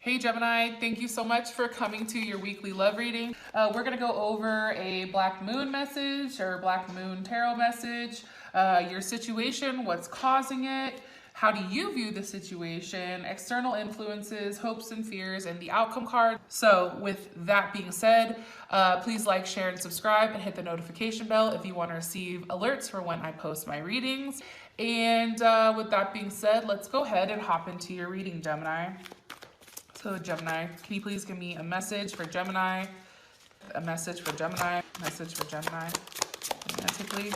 Hey Gemini, thank you so much for coming to your weekly love reading. We're going to go over a Black Moon message or Black Moon tarot message, your situation, what's causing it, how do you view the situation, external influences, hopes and fears, and the outcome card. So with that being said, please like, share, and subscribe and hit the notification bell if you want to receive alerts for when I post my readings. And with that being said, let's go ahead and hop into your reading, Gemini. So Gemini, can you please give me a message for Gemini? A message for Gemini. Message for Gemini. Romantically.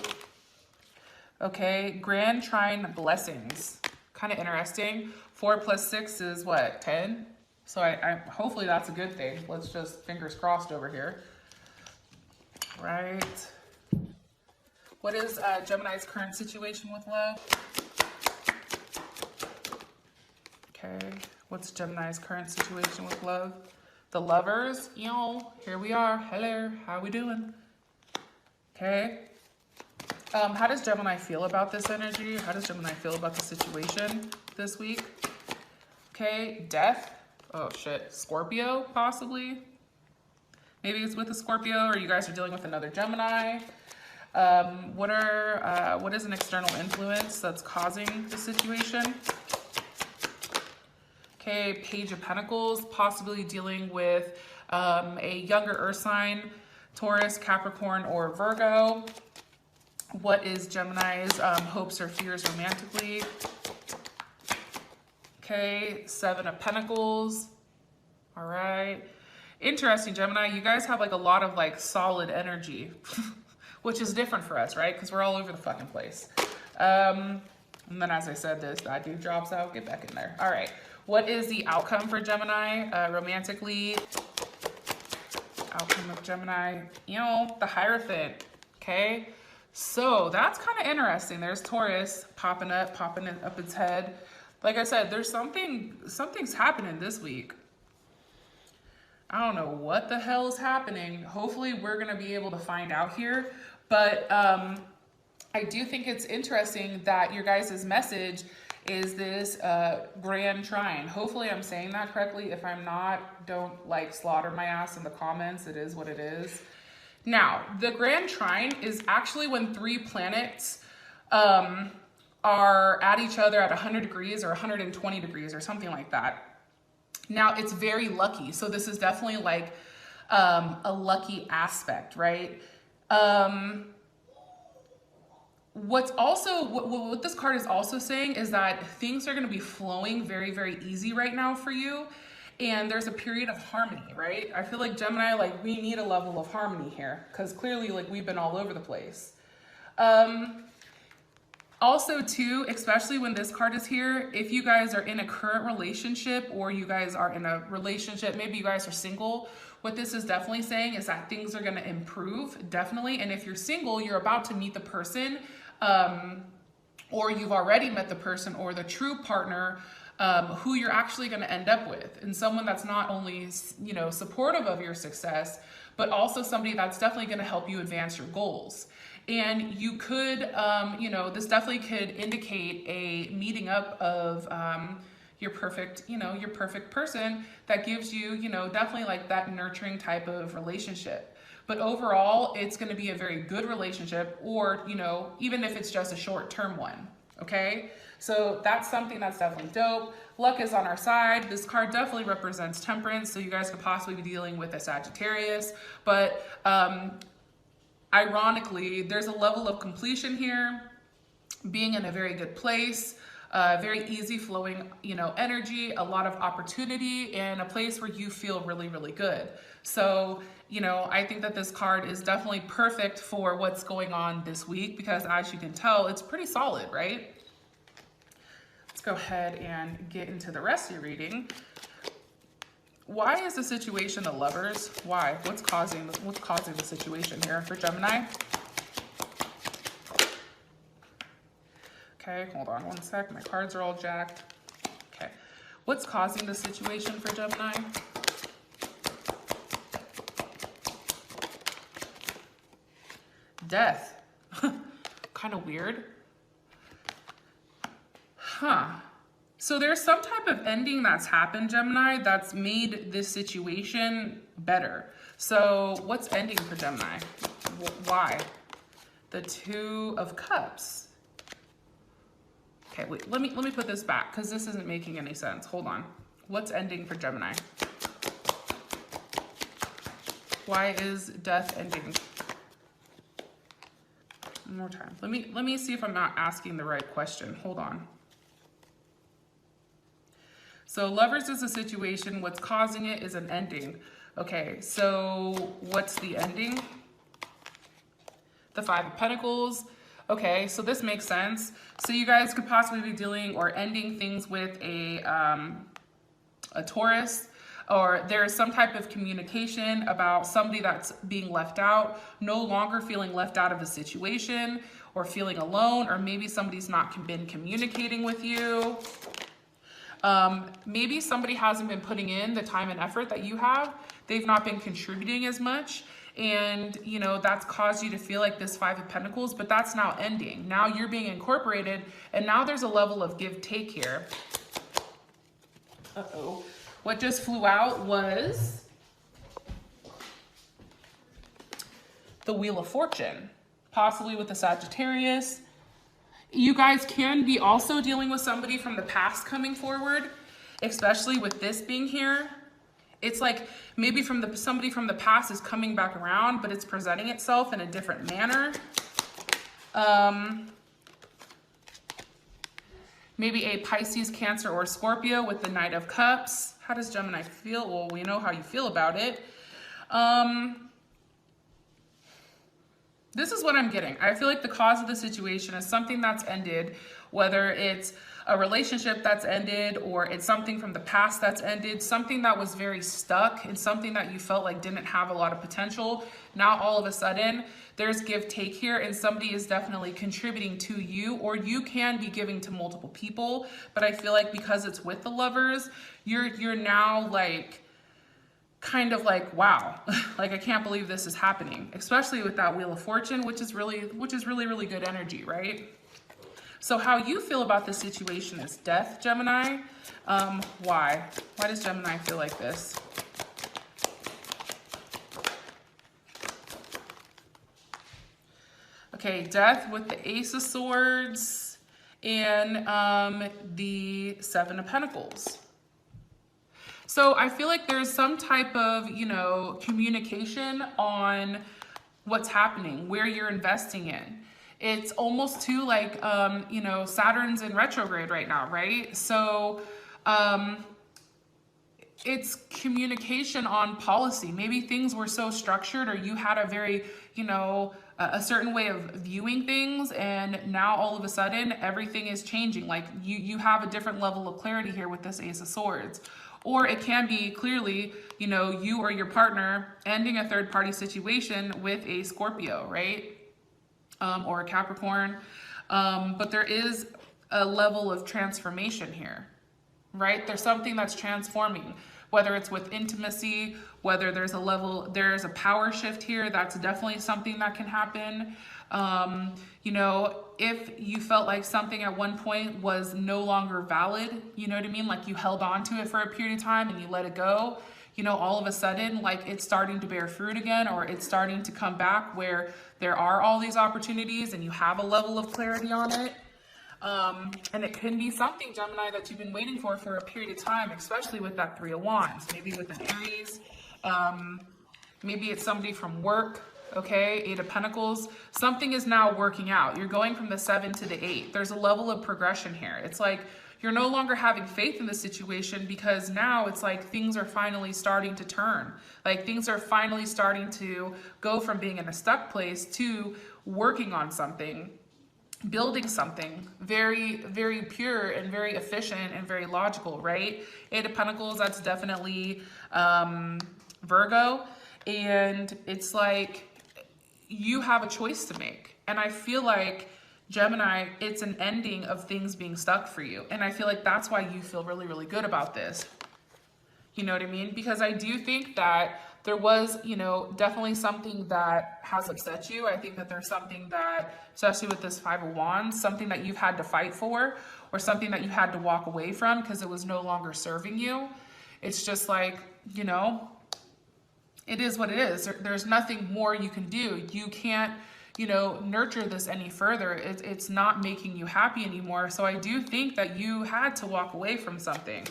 Okay, Grand Trine blessings. Kind of interesting. 4 plus 6 is what, 10? So I hopefully that's a good thing. Let's just fingers crossed over here. Right. What is Gemini's current situation with love? Okay. What's Gemini's current situation with love? The Lovers, here we are. Hello, how we doing? Okay. How does Gemini feel about this energy? How does Gemini feel about the situation this week? Okay, Death. Oh shit, Scorpio possibly. Maybe it's with a Scorpio, or you guys are dealing with another Gemini. What is an external influence that's causing the situation? Okay, Page of Pentacles, possibly dealing with a younger earth sign, Taurus, Capricorn, or Virgo. What is Gemini's hopes or fears romantically? Okay, 7 of Pentacles. All right. Interesting, Gemini. You guys have like a lot of like solid energy, which is different for us, right? Because we're all over the fucking place. And then as I said this, that dude drops out. Get back in there. All right. What is the outcome for Gemini romantically? Outcome of Gemini, the Hierophant, okay? So that's kind of interesting. There's Taurus popping up its head. Like I said, there's something's happening this week. I don't know what the hell is happening. Hopefully we're going to be able to find out here. But I do think it's interesting that your guys' message is this Grand Trine. Hopefully I'm saying that correctly. If I'm not, don't like slaughter my ass in the comments. It is what it is. Now, the Grand Trine is actually when 3 planets are at each other at 100 degrees or 120 degrees or something like that. Now, it's very lucky. So this is definitely like a lucky aspect, right? What this card is also saying is that things are going to be flowing very, very easy right now for you. And there's a period of harmony, right? I feel like Gemini, like we need a level of harmony here because clearly like we've been all over the place. Also too, especially when this card is here, if you guys are in a current relationship or you guys are in a relationship, maybe you guys are single, what this is definitely saying is that things are going to improve, definitely. And if you're single, you're about to meet the person, or you've already met the person or the true partner who you're actually going to end up with. And someone that's not only, supportive of your success, but also somebody that's definitely going to help you advance your goals. And you could, this definitely could indicate a meeting up of your perfect person that gives you, definitely like that nurturing type of relationship. But overall, it's going to be a very good relationship or, even if it's just a short-term one, okay? So that's something that's definitely dope. Luck is on our side. This card definitely represents temperance, so you guys could possibly be dealing with a Sagittarius. But ironically, there's a level of completion here, being in a very good place, very easy flowing, energy, a lot of opportunity, and a place where you feel really, really good. So, I think that this card is definitely perfect for what's going on this week because as you can tell, it's pretty solid, right? Let's go ahead and get into the rest of your reading. Why is the situation the Lovers? Why? What's causing the situation here for Gemini? Okay, hold on one sec. My cards are all jacked. Okay. What's causing the situation for Gemini? Death. Kind of weird. Huh. So there's some type of ending that's happened, Gemini, that's made this situation better. So what's ending for Gemini? Why? The Two of Cups. Okay, wait, let me put this back because this isn't making any sense. Hold on. What's ending for Gemini? Why is death ending? One more time. Let me see if I'm not asking the right question. Hold on. So Lovers is a situation. What's causing it is an ending. Okay, so what's the ending? The Five of Pentacles. Okay, so this makes sense. So you guys could possibly be dealing or ending things with a Taurus, or there's some type of communication about somebody that's being left out, no longer feeling left out of a situation or feeling alone, or maybe somebody's not been communicating with you. Maybe somebody hasn't been putting in the time and effort that you have. They've not been contributing as much. And, you know, that's caused you to feel like this Five of Pentacles, but that's now ending. Now you're being incorporated, and now there's a level of give take here. Uh-oh. What just flew out was the Wheel of Fortune, possibly with the Sagittarius. You guys can be also dealing with somebody from the past coming forward, especially with this being here. It's like maybe somebody from the past is coming back around, but it's presenting itself in a different manner. Maybe a Pisces, Cancer, or Scorpio with the Knight of Cups. How does Gemini feel? Well, we know how you feel about it. This is what I'm getting. I feel like the cause of the situation is something that's ended, whether it's a relationship that's ended or it's something from the past that's ended, something that was very stuck and something that you felt like didn't have a lot of potential. Now, all of a sudden, there's give take here, and somebody is definitely contributing to you, or you can be giving to multiple people. But I feel like because it's with the Lovers, you're now like, kind of like, wow, like I can't believe this is happening, especially with that Wheel of Fortune, which is really good energy, right? So how you feel about this situation is death, Gemini. Why does Gemini feel like this? Okay, death with the Ace of Swords and the Seven of Pentacles. So I feel like there's some type of, you know, communication on what's happening, where you're investing in. It's almost too like, you know, Saturn's in retrograde right now, right? So it's communication on policy. Maybe things were so structured, or you had a very, you know, a certain way of viewing things, and now all of a sudden everything is changing. Like you have a different level of clarity here with this Ace of Swords. Or it can be clearly, you know, you or your partner ending a third party situation with a Scorpio, right? Or a Capricorn. But there is a level of transformation here, right? There's something that's transforming, whether it's with intimacy, whether there's a power shift here. That's definitely something that can happen. You know, if you felt like something at one point was no longer valid, you know what I mean? Like you held on to it for a period of time and you let it go, you know, all of a sudden, like it's starting to bear fruit again, or it's starting to come back where there are all these opportunities and you have a level of clarity on it. And it can be something, Gemini, that you've been waiting for a period of time, especially with that Three of Wands, maybe with an Aries. Maybe it's somebody from work. Okay, Eight of Pentacles. Something is now working out. You're going from the 7 to the 8. There's a level of progression here. It's like you're no longer having faith in the situation, because now it's like things are finally starting to turn. Like things are finally starting to go from being in a stuck place to working on something, building something very, very pure and very efficient and very logical, right? Eight of Pentacles, that's definitely Virgo. And it's like, you have a choice to make. And I feel like, Gemini, it's an ending of things being stuck for you. And I feel like that's why you feel really, really good about this. You know what I mean? Because I do think that there was, you know, definitely something that has upset you. I think that there's something that, especially with this Five of Wands, something that you've had to fight for, or something that you had to walk away from because it was no longer serving you. It's just like, you know, it is what it is. There's nothing more you can do. You can't, you know, nurture this any further. It's not making you happy anymore. So I do think that you had to walk away from something.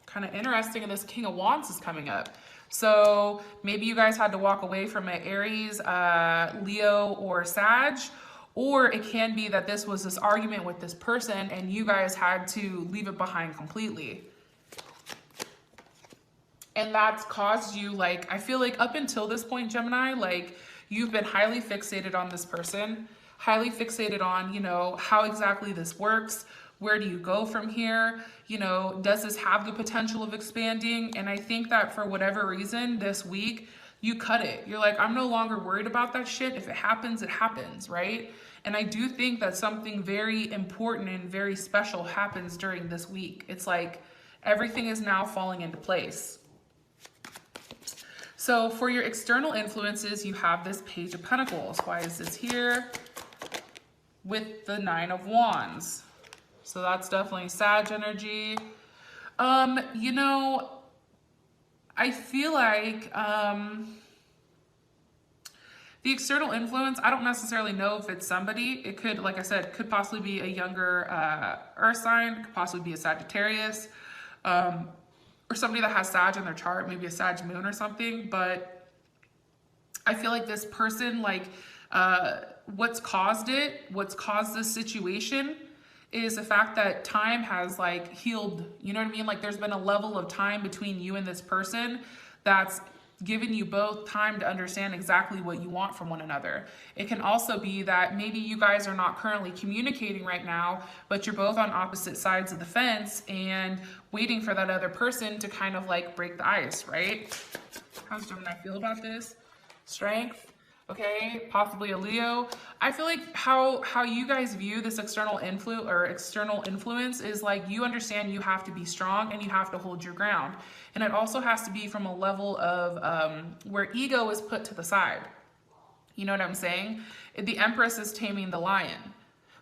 Kind of interesting, and this King of Wands is coming up. So maybe you guys had to walk away from an Aries, Leo, or Sag, or it can be that this was this argument with this person and you guys had to leave it behind completely. And that's caused you, like, I feel like up until this point, Gemini, like, you've been highly fixated on this person, highly fixated on, you know, how exactly this works. Where do you go from here? You know, does this have the potential of expanding? And I think that for whatever reason this week, you cut it. You're like, I'm no longer worried about that shit. If it happens, right? And I do think that something very important and very special happens during this week. It's like everything is now falling into place. So for your external influences, you have this Page of Pentacles. Why is this here? With the Nine of Wands. So that's definitely Sag energy. You know, I feel like the external influence, I don't necessarily know if it's somebody. It could, like I said, could possibly be a younger earth sign, could possibly be a Sagittarius, or somebody that has Sag in their chart, maybe a Sag moon or something. But I feel like this person, like what's caused this situation is the fact that time has like healed, you know what I mean? Like there's been a level of time between you and this person that's given you both time to understand exactly what you want from one another. It can also be that maybe you guys are not currently communicating right now, but you're both on opposite sides of the fence and waiting for that other person to kind of like break the ice, right? How does Gemini feel about this? Strength. Okay, possibly a Leo. I feel like how you guys view this external influence is like you understand you have to be strong and you have to hold your ground. And it also has to be from a level of where ego is put to the side. You know what I'm saying? The Empress is taming the lion,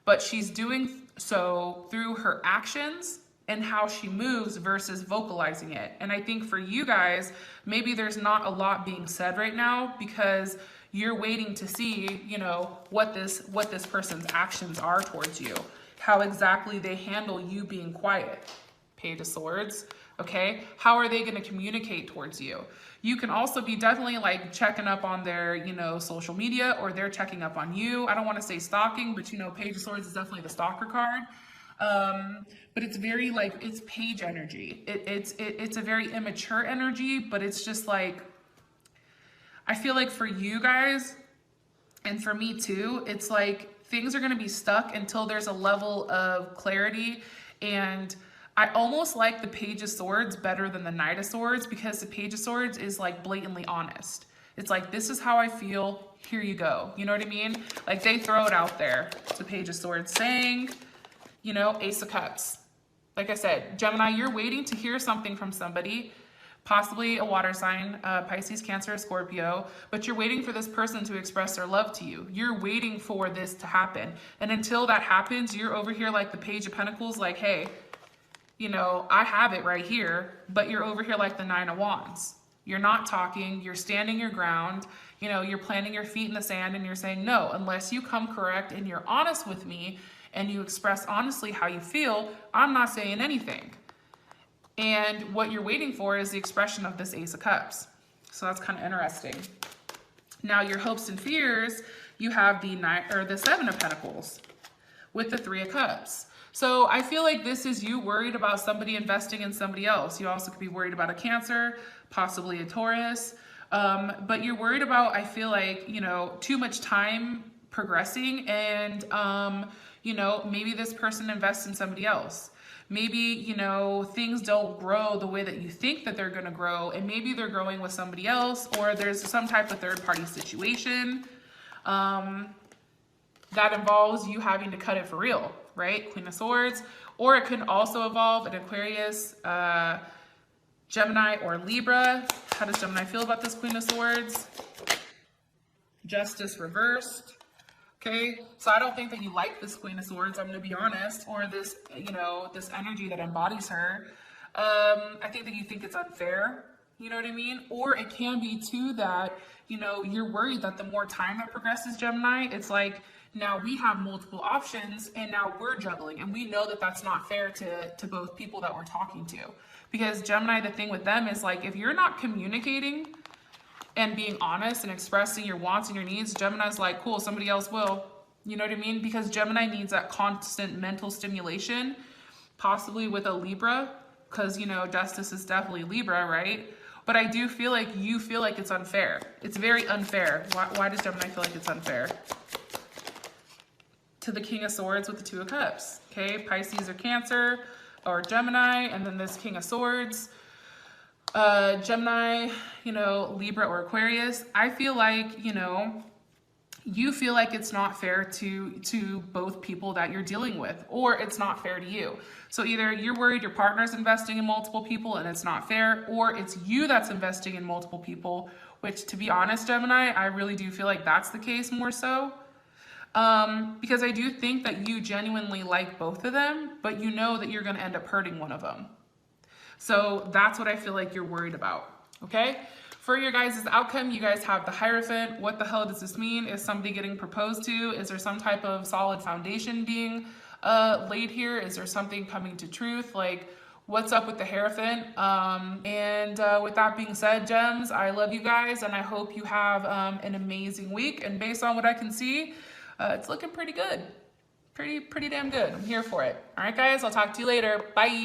but she's doing so through her actions and how she moves versus vocalizing it. And I think for you guys, maybe there's not a lot being said right now because you're waiting to see, you know, what this person's actions are towards you, how exactly they handle you being quiet. Page of Swords, okay? How are they going to communicate towards you? You can also be definitely like checking up on their, you know, social media, or they're checking up on you. I don't want to say stalking, but you know, Page of Swords is definitely the stalker card. But it's very like, it's page energy. It's a very immature energy, but it's just like, I feel like for you guys, and for me too, it's like things are going to be stuck until there's a level of clarity. And I almost like the Page of Swords better than the Knight of Swords because the Page of Swords is like blatantly honest. It's like, this is how I feel, here you go. You know what I mean? Like they throw it out there. It's the Page of Swords saying, you know, Ace of Cups. Like I said, Gemini, you're waiting to hear something from somebody, possibly a water sign, Pisces, Cancer, Scorpio, but you're waiting for this person to express their love to you. You're waiting for this to happen. And until that happens, you're over here like the Page of Pentacles, like, hey, you know, I have it right here, but you're over here like the Nine of Wands. You're not talking, you're standing your ground, you know, you're planting your feet in the sand and you're saying, no, unless you come correct and you're honest with me and you express honestly how you feel, I'm not saying anything. And what you're waiting for is the expression of this Ace of Cups. So that's kind of interesting. Now your hopes and fears, you have the Seven of Pentacles with the Three of Cups. So I feel like this is you worried about somebody investing in somebody else. You also could be worried about a Cancer, possibly a Taurus. But you're worried about, I feel like, you know, too much time progressing and, you know, maybe this person invests in somebody else. Maybe, you know, things don't grow the way that you think that they're going to grow, and maybe they're growing with somebody else, or there's some type of third-party situation that involves you having to cut it for real, right? Queen of Swords. Or it can also involve an Aquarius, Gemini or Libra. How does Gemini feel about this Queen of Swords? Justice reversed. Okay, so I don't think that you like this Queen of Swords, I'm going to be honest, or this, you know, this energy that embodies her. I think that you think it's unfair, you know what I mean? Or it can be too that, you know, you're worried that the more time that progresses, Gemini, it's like, now we have multiple options and now we're juggling, and we know that that's not fair to both people that we're talking to. Because Gemini, the thing with them is like, if you're not communicating and being honest and expressing your wants and your needs, Gemini's like, cool, somebody else will. You know what I mean? Because Gemini needs that constant mental stimulation, possibly with a Libra, because, you know, justice is definitely Libra, right? But I do feel like you feel like it's unfair. It's very unfair. Why does Gemini feel like it's unfair? To the King of Swords with the Two of Cups. Okay, Pisces or Cancer or Gemini, and then this King of Swords. Gemini, you know, Libra or Aquarius. I feel like, you know, you feel like it's not fair to both people that you're dealing with, or it's not fair to you. So either you're worried your partner's investing in multiple people and it's not fair, or it's you that's investing in multiple people, which, to be honest, Gemini, I really do feel like that's the case more so. Because I do think that you genuinely like both of them, but you know that you're going to end up hurting one of them. So that's what I feel like you're worried about, okay? For your guys' outcome, you guys have the Hierophant. What the hell does this mean? Is somebody getting proposed to? Is there some type of solid foundation being laid here? Is there something coming to truth? Like, what's up with the Hierophant? With that being said, gems, I love you guys, and I hope you have an amazing week. And based on what I can see, it's looking pretty good. Pretty damn good. I'm here for it. All right, guys, I'll talk to you later. Bye.